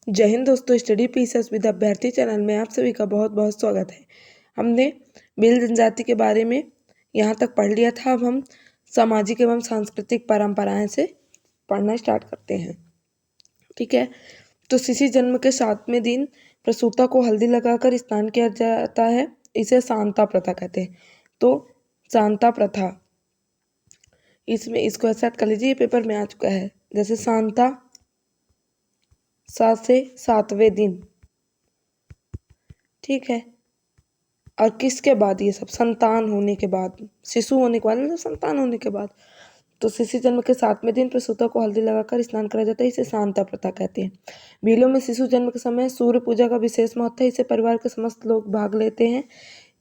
जय हिंद दोस्तों, study pieces with अभ्यर्थी चैनल में आप सभी का बहुत बहुत स्वागत है। हमने भील जनजाति के बारे में यहाँ तक पढ़ लिया था। अब हम सामाजिक एवं सांस्कृतिक परंपराएं से पढ़ना स्टार्ट करते हैं। ठीक है, तो शिशु जन्म के 7वें दिन प्रसूता को हल्दी लगाकर स्नान किया जाता है। इसे सांता प्रथा कहते हैं। तो सांता प्रथा, इसमें इसको ऐसा कर लीजिए, ये पेपर में आ चुका है। जैसे सांता 7 से 7वें दिन, ठीक है। और किसके बाद? ये सब संतान होने के बाद, शिशु होने के बाद, मतलब संतान होने के बाद। तो शिशु जन्म के 7वें दिन प्रसूता को हल्दी लगाकर स्नान कराया जाता है। इसे सांता प्रथा कहते हैं। भीलों में शिशु जन्म के समय सूर्य पूजा का विशेष महत्व है। इसे परिवार के समस्त लोग भाग लेते हैं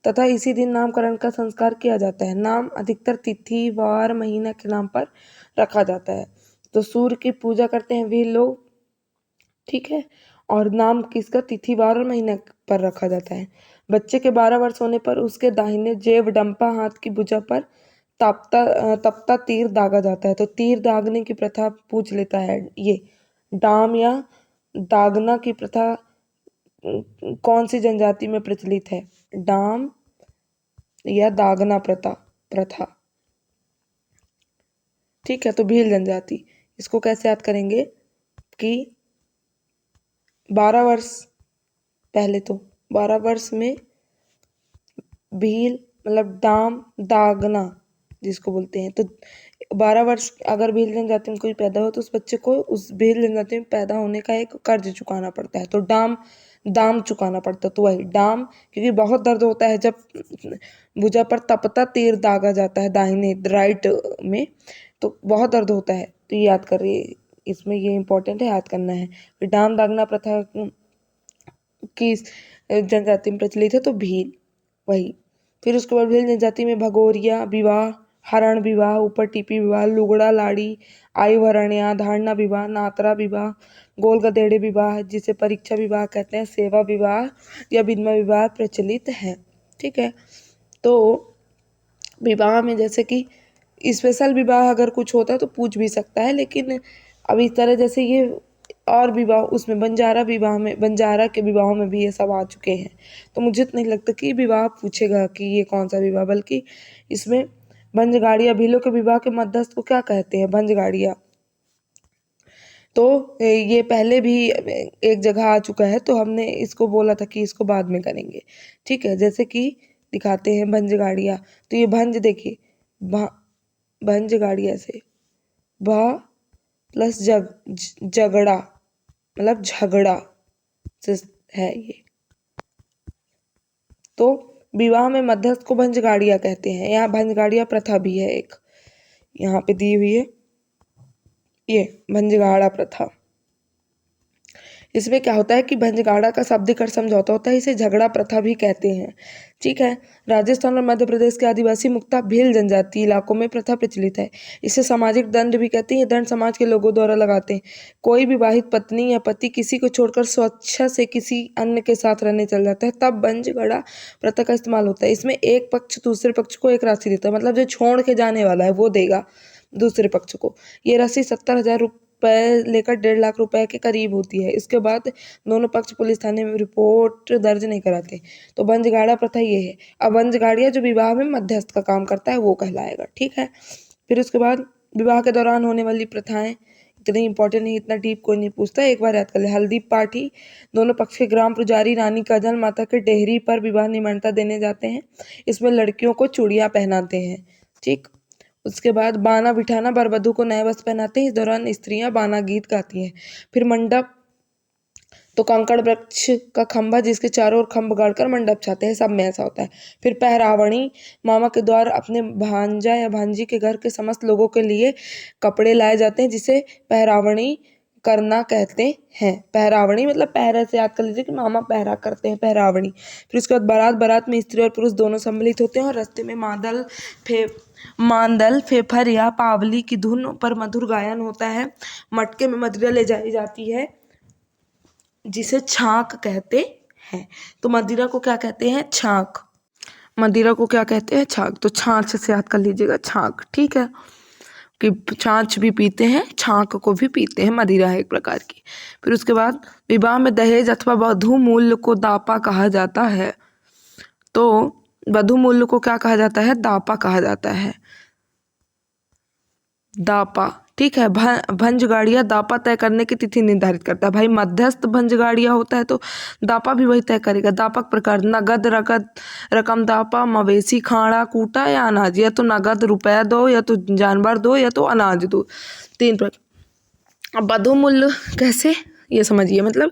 तथा इसी दिन नामकरण का संस्कार किया जाता है। नाम अधिकतर तिथि, वार, महीना के नाम पर रखा जाता है। तो सूर्य की पूजा करते हैं भील लोग, ठीक है। और नाम किसका? तिथि, वार और महीना पर रखा जाता है। बच्चे के 12 वर्ष होने पर उसके दाहिने जेब डंपा हाथ की भुजा पर तपता तीर दागा जाता है। तो तीर दागने की प्रथा पूछ लेता है। ये डाम या दागना की प्रथा कौन सी जनजाति में प्रचलित है? डाम या दागना प्रथा, ठीक है। तो भील जनजाति, इसको कैसे याद करेंगे कि 12 वर्ष पहले, तो 12 वर्ष में भील मतलब डाम दागना जिसको बोलते हैं। तो 12 वर्ष अगर भील जनजाति में कोई पैदा हो तो उस बच्चे को उस भील जनजाति में पैदा होने का एक कर्ज चुकाना पड़ता है। तो दाम चुकाना पड़ता है। तो वही डाम, क्योंकि बहुत दर्द होता है जब भुजा पर तपता तीर दागा जाता है दाहिने राइट में, तो बहुत दर्द होता है। तो ये याद करिए, इसमें ये इंपॉर्टेंट है, याद करना है। डाम दागना प्रथा किस जनजाति में प्रचलित है? तो भील, वही। फिर उसके बाद भील जनजाति में भगोरिया विवाह, हरण विवाह, ऊपर टीपी विवाह, लुगड़ा लाड़ी, आयुवरण्या, धारणा विवाह, नातरा विवाह, गोल गधेड़े विवाह जिसे परीक्षा विवाह कहते हैं, सेवा विवाह या विधवा विवाह प्रचलित है, ठीक है। तो विवाह में जैसे कि स्पेशल विवाह अगर कुछ होता है तो पूछ भी सकता है, लेकिन अब इस तरह जैसे ये और विवाह, उसमें बंजारा के विवाहों में भी ये सब आ चुके हैं। तो मुझे तो नहीं लगता कि विवाह पूछेगा कि ये कौन सा विवाह, बल्कि इसमें भंजगाड़िया, भीलों के विवाह के मध्यस्थ को क्या कहते हैं? भंजगाड़िया। तो ये पहले भी एक जगह आ चुका है, तो हमने इसको बोला था कि इसको बाद में करेंगे, ठीक है। जैसे कि दिखाते हैं भंजगाड़िया। तो ये भंज देखिए, भंजगाड़िया से भा प्लस झगड़ा, मतलब झगड़ा से है ये। तो विवाह में मध्यस्थ को भंजगाड़िया कहते हैं। यहाँ भंजगाड़िया प्रथा भी है एक, यहाँ पे दी हुई है ये भंजगाड़ा प्रथा। इसमें क्या होता है कि भंजगाड़ा का शाब्दिक अर्थ समझौता होता है। इसे झगड़ा प्रथा भी कहते हैं, ठीक है। राजस्थान और मध्य प्रदेश के आदिवासी मुक्ता भील जनजाति इलाकों में प्रथा प्रचलित है। इसे सामाजिक दंड भी कहते हैं। ये दंड समाज के लोगों द्वारा लगाते हैं। कोई विवाहित पत्नी या पति किसी को छोड़कर स्वेच्छा से किसी अन्य के साथ रहने चल जाता है, तब भंजगाड़ा प्रथा का इस्तेमाल होता है। इसमें एक पक्ष दूसरे पक्ष को एक राशि देता है, मतलब जो छोड़ के जाने वाला है वो देगा दूसरे पक्ष को। ये राशि 70,000 रुपये लेकर 1.5 लाख रुपए के करीब होती है। इसके बाद दोनों पक्ष पुलिस थाने में रिपोर्ट दर्ज नहीं कराते। तो भंजगाड़ा प्रथा ये है। अब भंजगाड़िया जो विवाह में मध्यस्थ का काम करता है वो कहलाएगा, ठीक है। फिर उसके बाद विवाह के दौरान होने वाली प्रथाएं इतनी इंपॉर्टेंट नहीं, इतना डीप कोई नहीं पूछता, एक बार याद कर ले। हल्दी पार्टी, दोनों पक्ष के ग्राम पुजारी रानी का जल माता के डेहरी पर विवाह निमंत्रण देने जाते हैं। इसमें लड़कियों को चूड़ियां पहनाते हैं, ठीक। उसके बाद बाना बिठाना, वर वधू को नए वस्त्र पहनाते हैं। इस दौरान स्त्रियां बाना गीत गाती हैं। फिर मंडप, तो कंकड़ वृक्ष का खंभा जिसके चारों ओर खंभ गाड़कर मंडप छाते हैं, सब में ऐसा होता है। फिर पहरावणी, मामा के द्वार अपने भांजा या भांजी के घर के समस्त लोगों के लिए कपड़े लाए जाते हैं, जिसे पहरावणी करना कहते हैं। पहरावणी मतलब पहरा से याद कर लीजिए कि मामा पहरा करते हैं, पहरावणी। फिर उसके बाद बारात में स्त्री और पुरुष दोनों सम्मिलित होते हैं और रास्ते में मांदल, फेफर या पावली की धुन पर मधुर गायन होता है। मटके में मदिरा ले जाई जाती है जिसे छाक कहते हैं। तो मदिरा को क्या कहते हैं? छाक। मदिरा को क्या कहते हैं? छाक। तो छाछ से याद कर लीजिएगा, छाक, ठीक है। कि छाछ भी पीते हैं, छाछ को भी पीते हैं, मदिरा है एक प्रकार की। फिर उसके बाद विवाह में दहेज अथवा वधू मूल्य को दापा कहा जाता है। तो वधू मूल्य को क्या कहा जाता है? दापा कहा जाता है, दापा। ठीक है। भंजगाड़िया दापा तय करने की तिथि निर्धारित करता है। भाई मध्यस्थ भंजगाड़िया होता है तो दापा भी वही तय करेगा। दापक प्रकार नगद, रकम दापा, मवेशी, खाड़ा, कूटा या अनाज। या तो नगद रुपया दो, या तो जानवर दो, या तो अनाज दो, 3 प्रकार। अब वधू मूल्य कैसे, ये समझिए। मतलब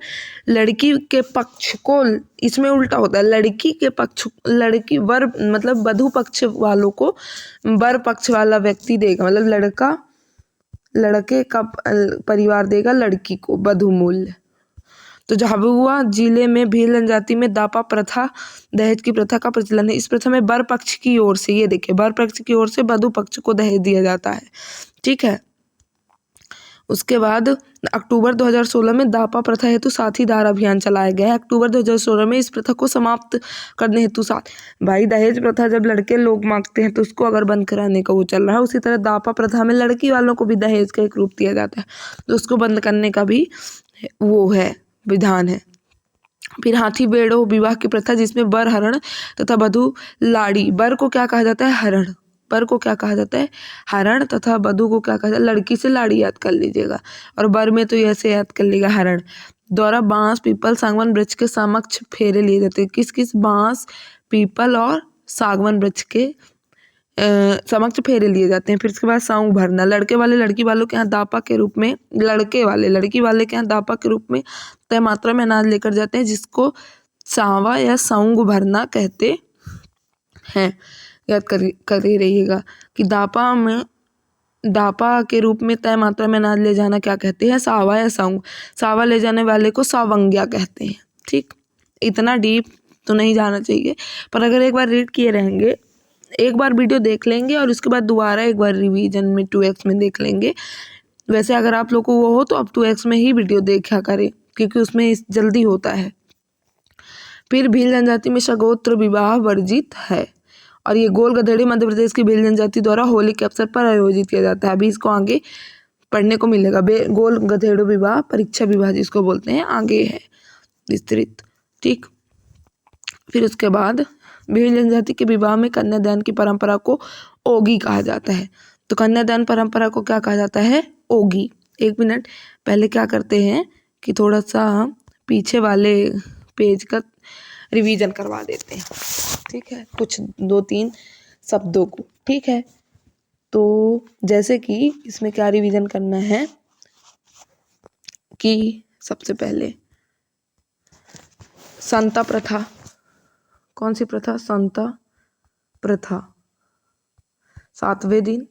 लड़की के पक्ष को, इसमें उल्टा होता है, लड़की के पक्ष, लड़की वर मतलब वधू पक्ष वालों को वर पक्ष वाला व्यक्ति देगा, मतलब लड़के का परिवार देगा लड़की को वधू मूल्य। तो झाबुआ जिले में भील जनजाति में दापा प्रथा, दहेज की प्रथा का प्रचलन है। इस प्रथा में वर पक्ष की ओर से, ये देखिए, वर पक्ष की ओर से वधू पक्ष को दहेज दिया जाता है। ठीक है। उसके बाद अक्टूबर 2016 में दापा प्रथा हेतु साथीदार अभियान चलाया गया है। अक्टूबर 2016 में इस प्रथा को समाप्त करने हेतु भाई दहेज प्रथा जब लड़के लोग मांगते हैं तो उसको अगर बंद कराने का वो चल रहा है, उसी तरह दापा प्रथा में लड़की वालों को भी दहेज का एक रूप दिया जाता है, तो उसको बंद करने का भी वो है, विधान है। फिर हाथी बेड़ो विवाह की प्रथा, जिसमें वर हरण तथा वधू लाड़ी। वर को क्या कहा जाता है? हरण। वर को क्या कहा जाता है? हरण। तथा वधू को क्या कहा जाता है? लड़की से लाड़ी याद कर लीजिएगा, और वर में तो ऐसे याद कर लीजिएगा, हरण। द्वारा बांस, पीपल, सागवान वृक्ष के समक्ष फेरे लिए जाते हैं। किस किस? बांस, पीपल और सागवान वृक्ष के समक्ष फेरे लिए जाते हैं। फिर उसके बाद साउंग भरना। लड़के वाले लड़की वालों के यहाँ दापा के रूप में, लड़के वाले लड़की वाले के यहाँ दापा के रूप में तय मात्रा में अनाज लेकर जाते हैं, जिसको सावा या साउंग भरना कहते हैं। याद कर ही रहिएगा कि दापा के रूप में तय मात्रा में अनाज ले जाना क्या कहते हैं? सावा या साउंग। सावा ले जाने वाले को सावंगिया कहते हैं। ठीक, इतना डीप तो नहीं जाना चाहिए, पर अगर एक बार रीड किए रहेंगे, एक बार वीडियो देख लेंगे और उसके बाद दोबारा एक बार रिवीजन में 2x में देख लेंगे। वैसे अगर आप लोग को वो हो तो अब 2x में ही वीडियो देखा करें, क्योंकि उसमें जल्दी होता है। फिर भील जनजाति में सगोत्र विवाह वर्जित है, और ये गोल गधेड़ी मध्य प्रदेश की भील जनजाति द्वारा होली के अवसर पर आयोजित किया जाता है। अभी इसको आगे पढ़ने को मिलेगा। गोल गधेड़ू विवाह, परीक्षा विवाह जिसको बोलते हैं, आगे है विस्तृत। ठीक। फिर उसके बाद भील जनजाति के विवाह में कन्यादान की परंपरा को ओगी कहा जाता है। तो कन्यादान परंपरा को क्या कहा जाता है? ओगी। 1 मिनट पहले क्या करते हैं कि थोड़ा सा पीछे वाले पेज का रिवीजन करवा देते हैं। ठीक है, कुछ 2-3 शब्दों को। ठीक है, तो जैसे कि इसमें क्या रिवीजन करना है कि सबसे पहले संता प्रथा। कौन सी प्रथा? संता प्रथा। 7वें दिन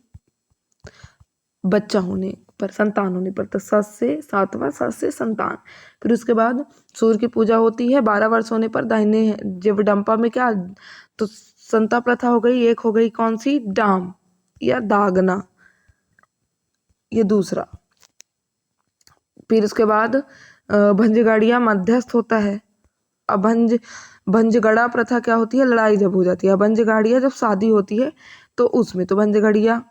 बच्चा होने पर, संतान होने पर, तो 7 से 7वां, 7 से संतान। फिर उसके बाद सूर्य की पूजा होती है। 12 वर्ष होने पर दाहिने जब में क्या, तो संता प्रथा हो गई। एक हो गई कौन सी? डाम या दागना, ये दूसरा। फिर उसके बाद भंजगाड़िया मध्यस्थ होता है। अब भंजगड़ा प्रथा क्या होती है? लड़ाई जब हो जाती है। भंजगाड़िया जब शादी होती है तो उसमें तो भंजगड़िया।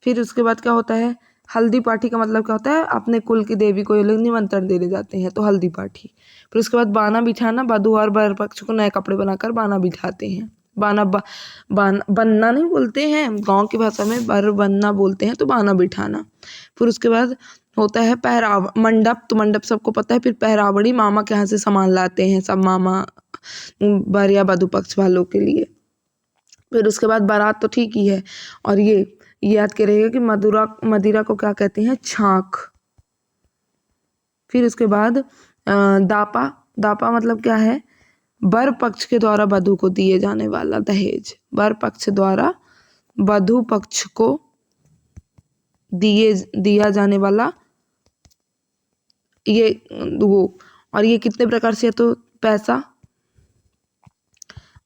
फिर उसके बाद क्या होता है? हल्दी पाठी का मतलब क्या होता है? अपने कुल की देवी को ये लोग निमंत्रण देने जाते हैं, तो हल्दी पाठी। फिर उसके बाद बाना बिठाना, वधू और वर पक्ष को नए कपड़े बनाकर बाना बिठाते हैं। बनना नहीं बोलते हैं गांव की भाषा में, बर बनना बोलते हैं, तो बाना बिठाना। फिर उसके बाद होता है पहराव मंडप। तो मंडप सबको पता है। फिर पहरावड़ी, मामा के यहाँ से सामान लाते हैं सब, मामा वर या वधू पक्ष वालों के लिए। फिर उसके बाद बारात तो ठीक ही है, और ये याद करिएगा कि मदिरा को क्या कहते हैं? छाछ। फिर उसके बाद दापा मतलब क्या है? वर पक्ष के द्वारा वधू को दिए जाने वाला दहेज। वर पक्ष द्वारा वधू पक्ष को दिया जाने वाला ये वो। और ये कितने प्रकार से है? तो पैसा,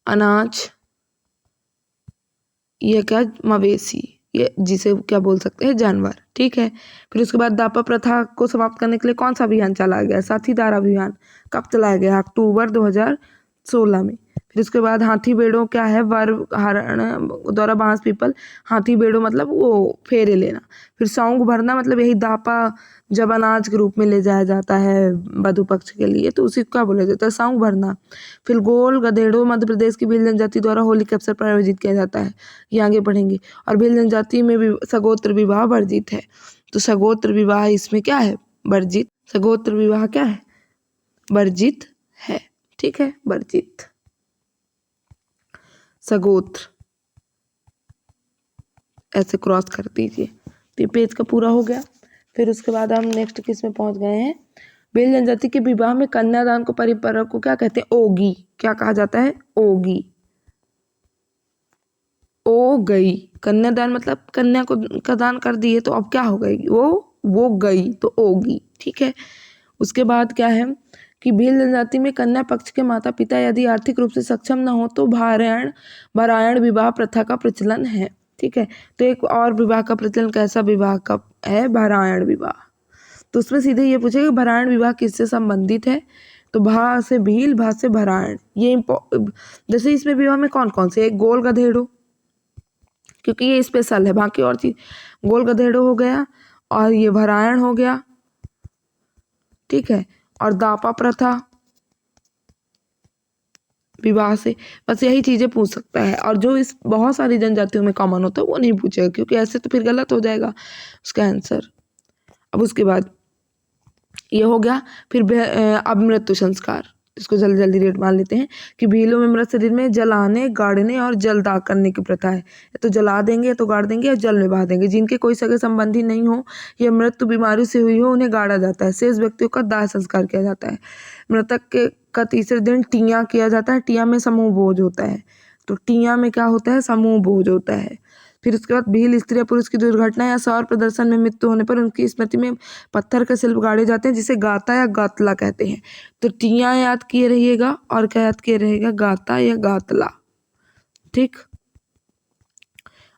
अनाज, ये क्या? मवेशी, ये जिसे क्या बोल सकते हैं? जानवर। ठीक है। फिर उसके बाद दापा प्रथा को समाप्त करने के लिए कौन सा अभियान चलाया गया? साथीदार अभियान। कब चलाया गया? अक्टूबर 2016 में। फिर उसके बाद हाथी बेड़ो क्या है, वर हरण द्वारा बांस पीपल, हाथी बेड़ो मतलब वो फेरे लेना। फिर सौंग भरना मतलब यही दापा जब अनाज के रूप में ले जाया जाता है वधु पक्ष के लिए, तो उसी को क्या बोला जाता है, सौंग भरना। फिर गोल गधेड़ो मध्य प्रदेश की भील जनजाति द्वारा होली के अवसर पर आयोजित किया जाता है, ये आगे पढ़ेंगे। और भील जनजाति में भी सगोत्र विवाह वर्जित है, तो सगोत्र विवाह इसमें क्या है, वर्जित। सगोत्र विवाह क्या है, वर्जित है, ठीक है, वर्जित। सगोत्र ऐसे क्रॉस कर दीजिए। तो ये पेज का पूरा हो गया। फिर उसके बाद हम नेक्स्ट किस में पहुंच गए हैं, भील जनजाति के विवाह में कन्यादान को परिपरक को क्या कहते हैं, ओगी। क्या कहा जाता है, ओगी। ओ गई, कन्यादान मतलब कन्या को का दान कर दिए तो अब क्या हो गई, वो गई, तो ओगी, ठीक है। उसके बाद क्या है कि भील जनजाति में कन्या पक्ष के माता पिता यदि आर्थिक रूप से सक्षम न हो तो भारायण विवाह प्रथा का प्रचलन है, ठीक है। तो एक और विवाह का प्रचलन कैसा विवाह का है, भारायण विवाह। तो उसमें सीधे ये पूछेगा भारायण विवाह किससे संबंधित है, तो भा से भील, भा से भारायण। ये जैसे इसमें विवाह में कौन कौन से, एक गोल गधेड़ो क्योंकि ये स्पेशल है, बाकी और चीज गोल गधेड़ो हो गया और ये भारायण हो गया, ठीक है। और दापा प्रथा विवाह से, बस यही चीजें पूछ सकता है। और जो इस बहुत सारी जनजातियों में कॉमन होता है वो नहीं पूछेगा, क्योंकि ऐसे तो फिर गलत हो जाएगा उसका आंसर। अब उसके बाद ये हो गया। फिर अब मृत्यु संस्कार, इसको जल्दी जल्दी रेट मान लेते हैं कि भीलों में मृत शरीर में जलाने, गाड़ने और जल दाग करने की प्रथा है। या तो जला देंगे या तो गाड़ देंगे या जल में बहा देंगे। जिनके कोई सगे संबंधी नहीं हो या मृत्यु बीमारी से हुई हो उन्हें गाड़ा जाता है। शेष व्यक्तियों का दाह संस्कार किया जाता है। मृतक के का तीसरे दिन टिया किया जाता है। टिया में समूह भोज होता है, तो टिया में क्या होता है, समूह भोज होता है। फिर उसके बाद भील स्त्री या पुरुष की दुर्घटना या सौर प्रदर्शन में मृत्यु होने पर उनकी स्मृति में पत्थर के शिल्प गाड़े जाते हैं, जिसे गाता या गातला कहते हैं। तो टिया याद किए रहिएगा और क्या याद किए रहेगा, गाता या गातला, ठीक।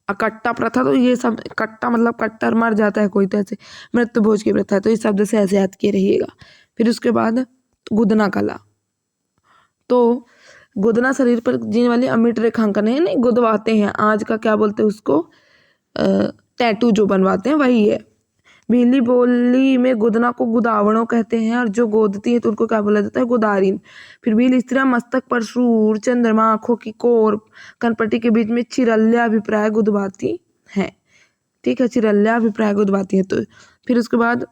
अकट्टा प्रथा, तो ये सब कट्टा मतलब कट्टर मर जाता है कोई, तो ऐसे मृत्यु भोज की प्रथा है, तो इस शब्द से ऐसे याद किए रहिएगा। फिर उसके बाद गुदना कला, तो गुदना शरीर पर जीने वाली अमिट रेखांकन है, नहीं गुदवाते हैं, आज का क्या बोलते हैं उसको, टैटू जो बनवाते हैं वही है। भीली बोली में गुदना को गुदावणों कहते हैं, और जो गोदती है तो उनको क्या बोला जाता है, गुदारिन। फिर भील स्त्रियां मस्तक पर सूर, चंद्रमा, आंखों की कोर, कनपट्टी के बीच में चिरल्या अभिप्राय गुदवाती हैं, ठीक है, चिरल्या अभिप्राय गुदवाती है। तो फिर उसके बाद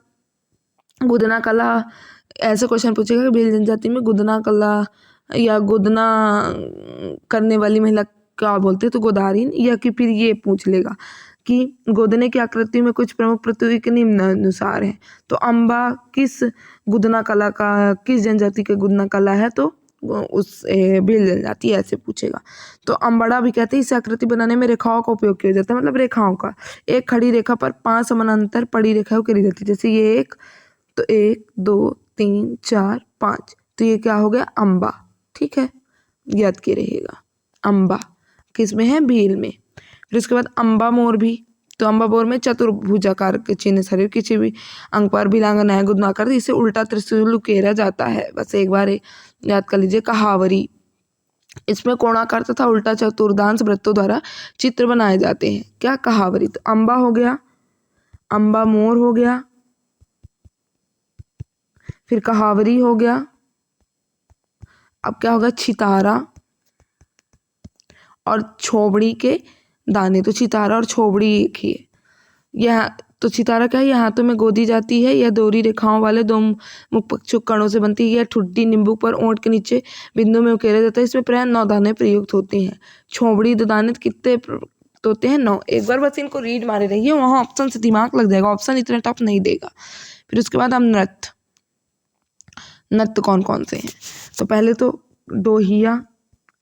गुदना कला, ऐसे क्वेश्चन पूछेगा कि भील जनजाति में गुदना कला या गुदना करने वाली महिला क्या बोलते हैं, तो गोदारिन। या कि फिर ये पूछ लेगा कि गोदने की आकृति में कुछ प्रमुख प्रतीक निम्न अनुसार है, तो अम्बा किस गुदना कला का, किस जनजाति का गुदना कला है, तो उस भील जनजाति, ऐसे पूछेगा। तो अम्बड़ा भी कहते हैं, इस आकृति बनाने में रेखाओं का उपयोग किया जाता है, मतलब रेखाओं का। एक खड़ी रेखा पर 5 समानांतर पड़ी रेखाएं करी जाती है, जैसे ये एक, तो 1 2 3 4 5, तो ये क्या हो गया, अम्बा, ठीक है, याद किए रहिएगा। अम्बा किस में है, भील में। फिर उसके बाद अम्बा मोर भी, तो अम्बा मोर में चतुर्भुजाकार के चिन्ह शरीर किसी भी अंग पर भिलांगना है गुदनाकर, इसे उल्टा त्रिशूल उकेरा जाता है, बस एक बार याद कर लीजिए। कहावरी, इसमें कोणाकार तथा उल्टा चतुर्दांश वृत्तों द्वारा चित्र बनाए जाते हैं, क्या, कहावरी। तो अम्बा हो गया, अम्बा मोर हो गया, फिर कहावरी हो गया। अब क्या होगा, छितारा और छोबड़ी के दाने, तो छितारा और छोबड़ी एक ही है। यह तो छितारा क्या है, यह हाथों में गोदी जाती है, यह दोहरी रेखाओं वाले दो मुखपक्षुक कणों से बनती है। यह ठुड्डी नींबू पर ओंठ के नीचे बिंदु में उकेरा जाता है। इसमें प्राय 9 दाने प्रयुक्त होते हैं। छोबड़ी दो दाने कितने होते हैं, 9। एक बार बस इनको रीड मारे रहिए, वहाँ ऑप्शन से दिमाग लग जाएगा, ऑप्शन इतना टफ नहीं देगा। फिर उसके बाद हम नृत्य, नृत्य कौन कौन से हैं, तो पहले तो डोहिया,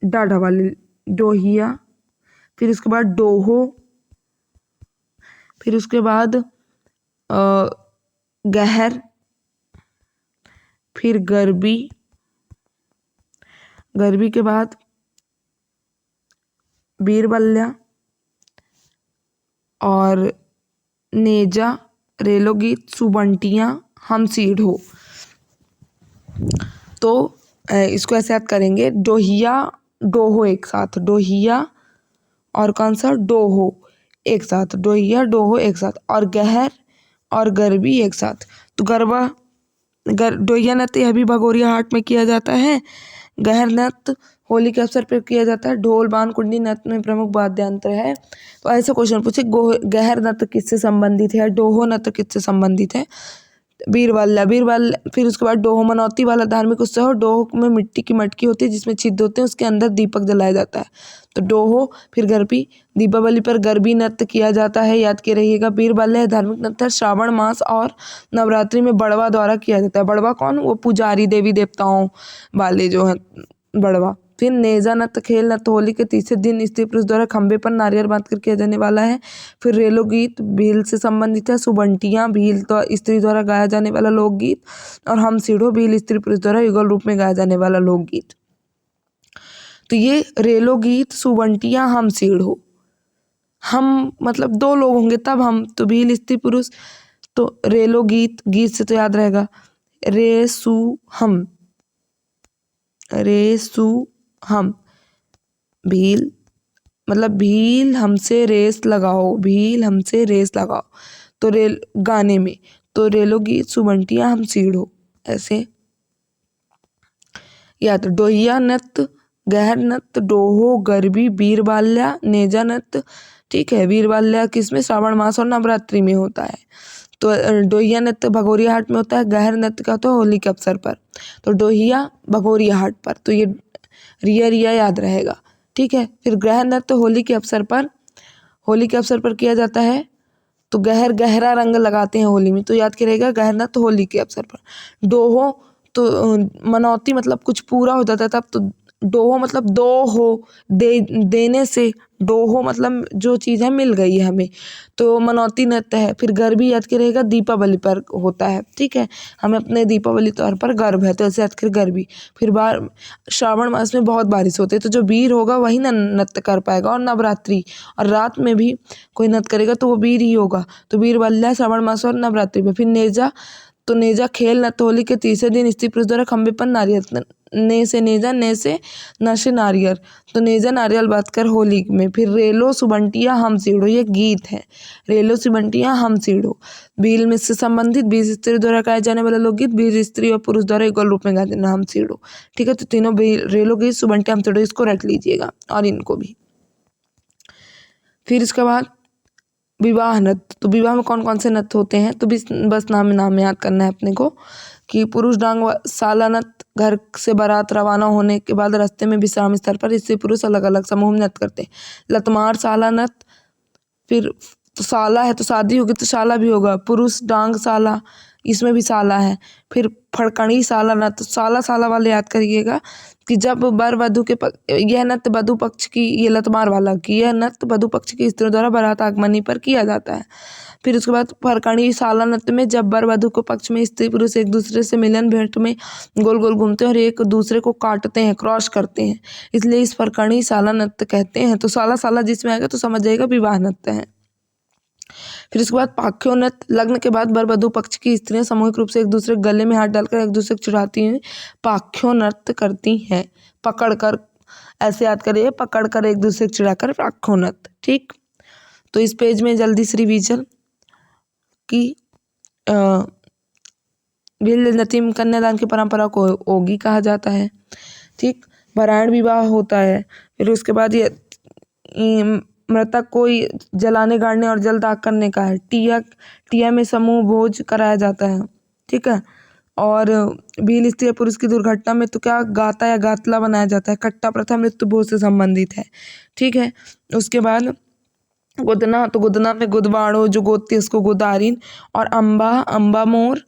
डाढ़ा वाली डोहिया, फिर उसके बाद डोहो, फिर उसके बाद गहर, फिर गरबी, गरबी के बाद बीरबल्या और नेजा, रेलो गीत, सुबंटियाँ, हम सीढ़ो। तो इसको ऐसे याद करेंगे, डोहिया डोहो एक साथ, डोहिया और कौन सा डोहो एक साथ, डोहिया डोहो एक साथ, और गहर और गरबी एक साथ। तो गरबा डोहिया नृत्य यह भी भगोरिया हाट में किया जाता है। गहर नृत्य होली के अवसर पर किया जाता है। ढोल बान कुंडी नृत्य में प्रमुख वाद्य यंत्र है। तो ऐसे क्वेश्चन पूछे, गहर नृत्य किससे संबंधित है, डोहो नृत्य किससे संबंधित है। बीरबल, फिर उसके बाद डोहो मनौती वाला धार्मिक उत्सव। डोहो में मिट्टी की मटकी होती है जिसमें छिद्र होते हैं, उसके अंदर दीपक जलाया जाता है। तो डोहो। फिर गरबी, दीपावली पर गरबी नृत्य किया जाता है, याद के रहिएगा। बीरबल धार्मिक नृत्य श्रावण मास और नवरात्रि में बड़वा द्वारा किया जाता है। बड़वा कौन, वो पुजारी देवी देवताओं वाले जो है बड़वा। फिर नेजा नृत्य खेल नृत्य होली के तीसरे दिन स्त्री पुरुष द्वारा खंबे पर नारियल बांध कर किया जाने वाला है। फिर रेलो गीत भील से संबंधित है। सुबंटियाँ भील तो स्त्री द्वारा गाया जाने वाला लोकगीत, और हम सीढ़ो भील स्त्री पुरुष द्वारा युगल रूप में गाया जाने वाला लोकगीत। तो ये रेलो गीत, सुबंटियाँ, हम सीढ़ो, हम मतलब दो लोग होंगे तब हम, तो भील स्त्री पुरुष। तो रेलो गीत, गीत से तो याद रहेगा रे सु हम, रे सु हम। भील मतलब भील हमसे रेस लगाओ, भील हमसे रेस लगाओ। तो रेल गाने में, तो रेलो गीत, सुबंटियाँ, हम सीढ़ो, ऐसे। या तो डोहिया नृत्य, गहर नृत्य, डोहो, गरबी, बीरबाल्या, नेजा नृत्य। ठीक है, बीरबाल्या किसमें, श्रावण मास और नवरात्रि में होता है। तो डोहिया नृत्य भगोरिया हाट में होता है। गहर नृत्य का तो होली के अवसर पर। तो डोहिया भगोरिया हाट पर, तो ये रिया रिया याद रहेगा। ठीक है। फिर गहर नृत्य होली के अवसर पर, होली के अवसर पर किया जाता है। तो गहरा रंग लगाते हैं होली में, तो याद के रहेगा गहर नृत्य होली के अवसर पर। डोहो तो मनौती मतलब कुछ पूरा हो जाता है तब, तो डोहो मतलब दो हो, देने से। डोहो मतलब जो चीज़ है मिल गई है हमें, तो मनौती नृत्य है। फिर गरबी याद के रहेगा दीपावली पर होता है। ठीक है, हमें अपने दीपावली त्योहार पर गर्व है, तो ऐसे याद कर गरबी। फिर श्रावण मास में बहुत बारिश होती है, तो जो वीर होगा वही ना नृत्य कर पाएगा। और नवरात्रि और रात में भी कोई नृत्य करेगा तो वो वीर ही होगा। तो वीर बल्ला श्रावण मास और नवरात्रि में। फिर नेजा, तो नेजा खेल नृत्य होली के तीसरे दिन स्त्री पुरुष द्वारा खंबे पर नारियल, ने से नेजा, ने से न से नारियल, तो नेजा नारियल बात कर होली में। फिर रेलो सुबंटिया हम सीढ़ो, ये गीत है। रेलो सुबंटिया हम सीढ़ो, भील में से संबंधित, बीज स्त्री द्वारा गाए जाने वाला लोकगीत, बीज स्त्री और पुरुष द्वारा युगल रूप में गाए जाना हम सीढ़ो। ठीक है, तो तीनों रेलो गीत, सुबंटिया हम सीढ़ो, इसको रट लीजिएगा और इनको भी। फिर इसके बाद विवाह नृत्य। तो विवाह में कौन कौन से नृत्य होते हैं, तो बस नाम याद करना है अपने को कि पुरुष डांग साला नृत्य, घर से बारात रवाना होने के बाद रास्ते में विश्राम स्थल पर स्त्री पुरुष अलग अलग समूह में नृत्य करते हैं। लतमार साला नृत्य। फिर तो साला है तो शादी होगी तो साला भी होगा। पुरुष डांग साला, इसमें भी साला है। फिर फड़कणी साला नृत्य, साला साला वाले याद करिएगा कि जब वर वधु के यह नृत्य वधु पक्ष की, ये लतमार वाला की, यह नृत्य वधु पक्ष की स्त्रियों द्वारा बारात आगमनी पर किया जाता है। फिर उसके बाद फरकणी साला नृत्य में जब वर वधु के पक्ष में स्त्री पुरुष एक दूसरे से मिलन भेंट में गोल गोल घूमते हैं और एक दूसरे को काटते हैं, क्रॉस करते हैं, इसलिए इस फरकणी साला नृत्य कहते हैं। तो साला साला जिसमें आएगा तो समझ जाएगा विवाह नृत्य है। फिर उसके बाद पाख्यो नृत्य, लग्न के बाद वर वधु पक्ष की स्त्रियां सामूहिक रूप से एक दूसरे के गले में हाथ डालकर एक दूसरे को चुराती हुई पाख्यो नृत्य करती हैं। पकड़ कर, ऐसे याद करिए, पकड़ कर एक दूसरे को चिढ़ाकर पाख्यो नृत्य। ठीक, तो इस पेज में जल्दी से रिवीजन की भील नतीम कन्यादान की परंपरा को ओगी कहा जाता है। ठीक, वरायण विवाह होता है। फिर उसके बाद ये मृतक को जलाने गाड़ने और जल दाग करने का है। टिया में समूह भोज कराया जाता है। ठीक है, और भील स्त्री या पुरुष की दुर्घटना में तो क्या गाता या गातला बनाया जाता है। कट्टा प्रथा मृत्यु भोज से संबंधित है। ठीक है, उसके बाद गुदना, तो गुदना में गुदवाड़ो जो गोदती है उसको गुदारिन, और अम्बा मोर,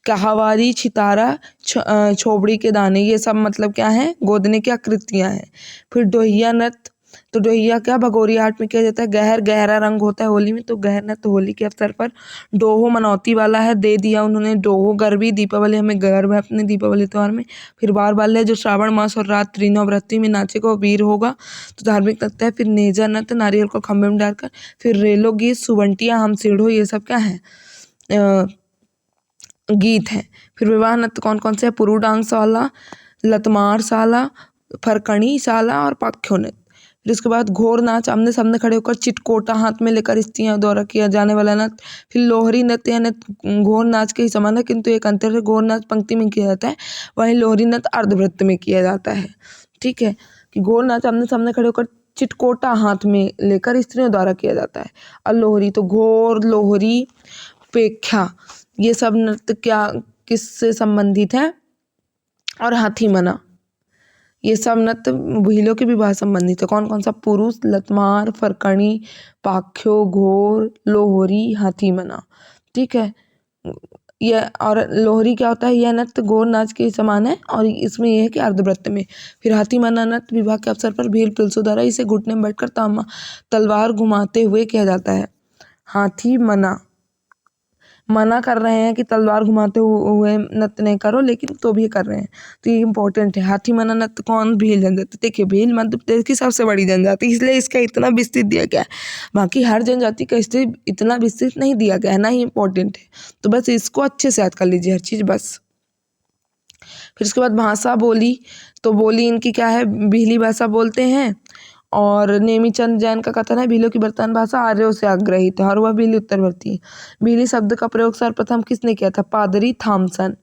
कहावारी, छितारा, छोबड़ी के दाने, ये सब मतलब क्या है, गोदने की आकृतियां हैं। फिर डोहिया नृत्य, तो डोहिया क्या भगोरिया हाट में किया जाता है। गहरा रंग होता है होली में, तो गहर नृत्य होली के अवसर पर। डोहो मनौती वाला है, दे दिया उन्होंने डोहो। गरबी दीपावली, हमें गर्व है अपने दीपावली त्योहार में। फिर बार बाल्य जो श्रावण मास और रात्रि नवरात्रि में नाचेगा वो वीर होगा, तो धार्मिक नृत्य है। फिर नेजा नृत्य, नारियल को खंभे में डालकर। फिर रेलो गीत, सुबंटिया हम सीढ़ो, ये सब क्या है, गीत है। फिर विवाह नृत्य कौन कौन से है, पुरु डांग साला, लतमार साला, फरकणी, साला और पाख्योनृत्य। फिर उसके बाद घोर नाच, आमने सामने खड़े होकर चिटकोटा हाथ में लेकर स्त्रियां द्वारा किया जाने वाला नृत्य। फिर लोहरी नृत्य या नृत्य घोर नाच के ही समान है, किंतु एक अंतर है, घोर नाच पंक्ति में किया जाता है, वहीं लोहरी नृत्य अर्धवृत्त में किया जाता है। ठीक है, कि घोर नाच आमने सामने खड़े होकर चिटकोटा हाथ में लेकर स्त्रियों द्वारा किया जाता है। और लोहरी तो घोर, लोहरी, पेख्या, ये सब नृत्य क्या किससे संबंधित है? और हाथी मना, ये सब नृत्य भीलों के विवाह संबंधित है। कौन कौन सा? पुरुष, लतमार, फरकणी, पाख्यो, घोर, लोहरी, हाथी मना। ठीक है, यह और लोहरी क्या होता है? यह नृत्य घोर नाच के समान है और इसमें यह है कि अर्धवृत्त में। फिर हाथी मना नृत्य विवाह के अवसर पर भील पुरुषों द्वारा इसे घुटने में बैठकर तलवार घुमाते हुए किया जाता है। हाथी मना, मना कर रहे हैं कि तलवार घुमाते हुए नृत्य नहीं करो, लेकिन तो भी कर रहे हैं, तो ये इंपॉर्टेंट है। हाथी मना नृत्य कौन? भील जनजाति। देखिए, भील मध्य प्रदेश की सबसे बड़ी जनजाति, इसलिए इसका इतना विस्तृत दिया गया है। बाकी हर जनजाति का इससे इतना विस्तृत नहीं दिया गया है, ना ही इंपॉर्टेंट है, तो बस इसको अच्छे से याद कर लीजिए हर चीज़ बस। फिर उसके बाद भाषा, बोली, तो बोली इनकी क्या है? भीली भाषा बोलते हैं। और नेमीचंद जैन का कथन है, भीलों की वर्तमान भाषा आर्यों से आग्रहित है और वह भीली उत्तरवर्ती है। भीली शब्द का प्रयोग सर्वप्रथम किसने किया था? पादरी थॉमसन,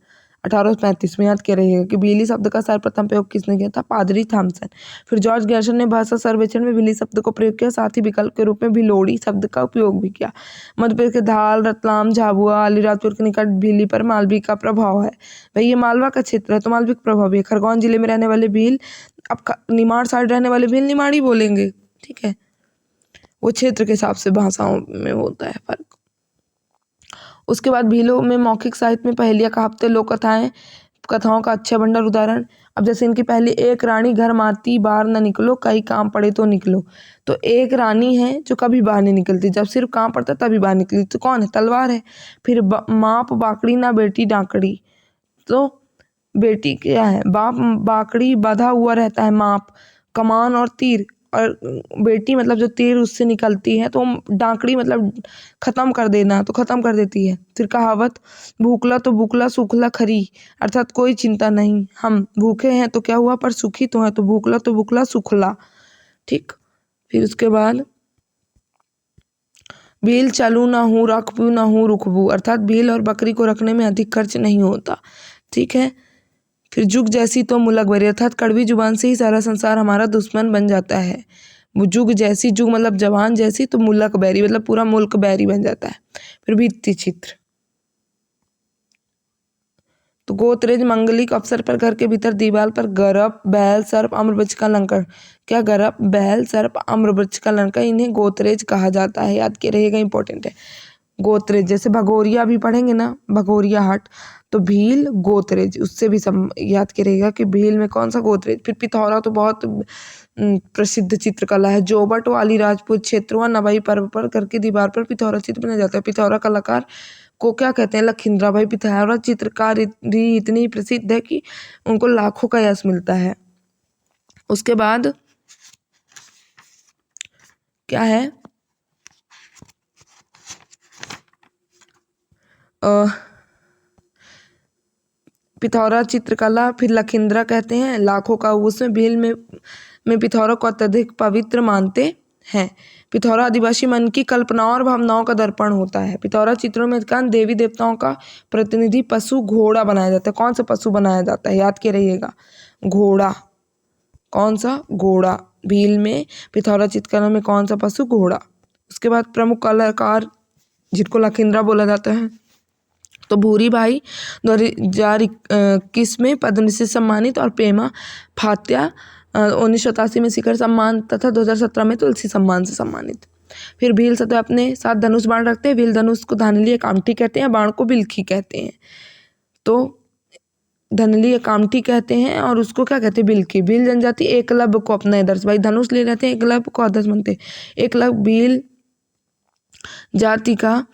1835 में। याद कर रहिएगा कि भीली शब्द का सर्वप्रथम प्रयोग किसने किया था? पादरी थॉमसन। फिर जॉर्ज गैरसन ने भाषा सर्वेक्षण में भीली शब्द को प्रयोग किया, साथ ही विकल्प के रूप में भिलोड़ी शब्द का उपयोग भी किया। मध्य प्रदेश के धाल, रतलाम, झाबुआ, अलीराजपुर के निकट भीली पर मालवी का प्रभाव है। भाई ये मालवा का क्षेत्र है तो मालविक प्रभाव भी है। खरगोन जिले में रहने वाले भील, अब निमाड़ साइड रहने वाले भील निमाड़ी बोलेंगे। ठीक है, वो क्षेत्र के हिसाब से भाषाओं में होता है फर्क। उसके बाद भीलों में मौखिक साहित्य में पहेलियाँ, कहावतें, लोक कथाएं, कथाओं का अच्छा भंडार। उदाहरण, अब जैसे इनकी पहली, एक रानी घर माती बाहर न निकलो, कई काम पड़े तो निकलो। तो एक रानी है जो कभी बाहर नहीं निकलती, जब सिर्फ काम पड़ता तभी बाहर निकली, तो कौन है? तलवार है। फिर माप बाकड़ी ना बेटी डाकड़ी, तो बेटी क्या है? बाप बाकड़ी बंधा हुआ रहता है, माप, कमान और तीर, और बेटी मतलब जो तीर उससे निकलती है, तो डाकड़ी मतलब खत्म कर देना, तो खत्म कर देती है। फिर कहावत, भूखला तो भूखला सूखला खरी, अर्थात कोई चिंता नहीं, हम भूखे हैं तो क्या हुआ, पर सुखी तो है, तो भूखला सूखला। ठीक, फिर उसके बाद भील चालू ना हूँ, रखबू ना हूँ, रुकबू, अर्थात भील और बकरी को रखने में अधिक खर्च नहीं होता। ठीक है, फिर जुग जैसी तो मुलक बैरी, अर्थात कड़वी जुबान से ही सारा संसार हमारा दुश्मन बन जाता है। वो जुग जैसी, जुग मतलब जवान जैसी, तो मुलक बैरी मतलब पूरा मुल्क बैरी बन जाता है। फिर भित्ति चित्र, तो गोत्रेज मंगलिक अवसर पर घर के भीतर दीवार पर गरब, बैल, सर्प, आम्रवृक्ष का अलंकार। क्या? गरब, बैल, सर्प, आम्रवृक्ष का अलंकार, इन्हें गोत्रेज कहा जाता है। याद के रहिएगा, इंपॉर्टेंट है। गोत्रेज, जैसे भगोरिया भी पढ़ेंगे ना, भगोरिया हाट, तो भील गोत्रेज, उससे भी याद के रहेगा कि भील में कौन सा गोत्रेज। फिर पिथौरा तो बहुत प्रसिद्ध चित्रकला है। जोबट वाली राजपूत क्षेत्र व नवाई पर्व पर घर की दीवार पर पिथौरा चित्र बनाया जाता है। पिथौरा कलाकार को क्या कहते हैं? लखींद्रा। भाई पिथौरा चित्रकारी इतनी प्रसिद्ध है कि उनको लाखों का यश मिलता है। उसके बाद क्या है? पिथौरा चित्रकला, फिर लखींद्रा कहते हैं लाखों का, उसमें भील में पिथौरा को अत्यधिक पवित्र मानते हैं। पिथौरा आदिवासी मन की कल्पनाओं और भावनाओं का दर्पण होता है। पिथौरा चित्रों में अधिकांश देवी देवताओं का प्रतिनिधि पशु घोड़ा बनाया जाता है। कौन सा पशु बनाया जाता है? याद के रहिएगा, घोड़ा। कौन सा? घोड़ा। भील में पिथौरा चित्रकला में कौन सा पशु? घोड़ा। उसके बाद प्रमुख कलाकार जिनको लखींद्रा बोला जाता है, तो भूरी भाई 2021 में पद्मश्री से सम्मानित, और पेमा फात्या 1987 में शिखर सम्मान तथा 2017 में तुलसी सम्मान से सम्मानित। फिर भील सदैव अपने साथ धनुष बाण रखते हैं। भील धनुष को धानली या कामठी कहते हैं, बाण को बिलखी कहते हैं। तो धनली या कामठी कहते हैं और उसको क्या कहते हैं? बिलखी। भील जनजाति एकलव्य को अपना आदर्श, भाई धनुष ले रहते हैं, एकलव्य को आदर्श मानते हैं। एकलव्य भील जाति का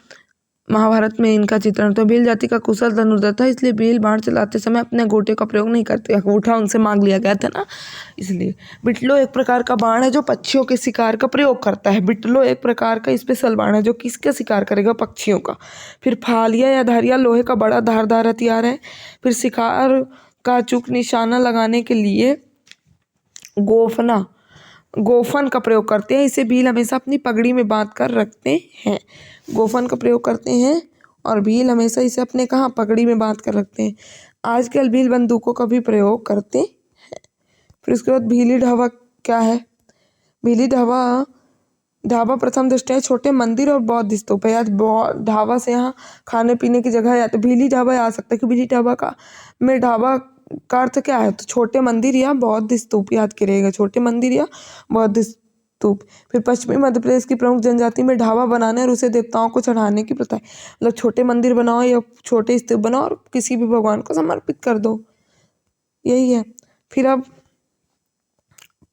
महाभारत में इनका चित्रण, तो भील जाति का कुशल धनुर्धर था, इसलिए भील बाण चलाते समय अपने गोटे का प्रयोग नहीं करते। अंगूठा उनसे मांग लिया गया था ना, इसलिए। बिटलो एक प्रकार का बाण है जो पक्षियों के शिकार का प्रयोग करता है। बिटलो एक प्रकार का स्पेशल बाण है जो किसका शिकार करेगा? पक्षियों का। फिर फालिया या धारिया लोहे का बड़ा धारदार हथियार है। फिर शिकार का अचूक निशाना लगाने के लिए गोफना, गोफन का प्रयोग करते हैं। इसे भील हमेशा अपनी पगड़ी में बांध कर रखते हैं। गोफन का प्रयोग करते हैं और भील हमेशा इसे अपने कहाँ पगड़ी में बांध कर रखते हैं। आजकल भील बंदूकों का भी प्रयोग करते हैं। फिर उसके बाद भीली ढाबा क्या है? भीली ढाबा प्रथम दृष्टया छोटे मंदिर और बौद्ध स्तूप है। यार ढाबा से यहाँ खाने पीने की जगह या तो भीली ढाबा आ सकता है कि भीली ढाबा का अर्थ क्या है? तो छोटे मंदिर या बौद्ध स्तूप याद करिएगा, छोटे मंदिर या बौद्ध स्तूप। फिर पश्चिमी मध्य प्रदेश की प्रमुख जनजाति में ढाबा बनाने और उसे देवताओं को चढ़ाने की प्रथा है। मतलब छोटे मंदिर बनाओ या छोटे स्तूप बनाओ और किसी भी भगवान को समर्पित कर दो, यही है। फिर अब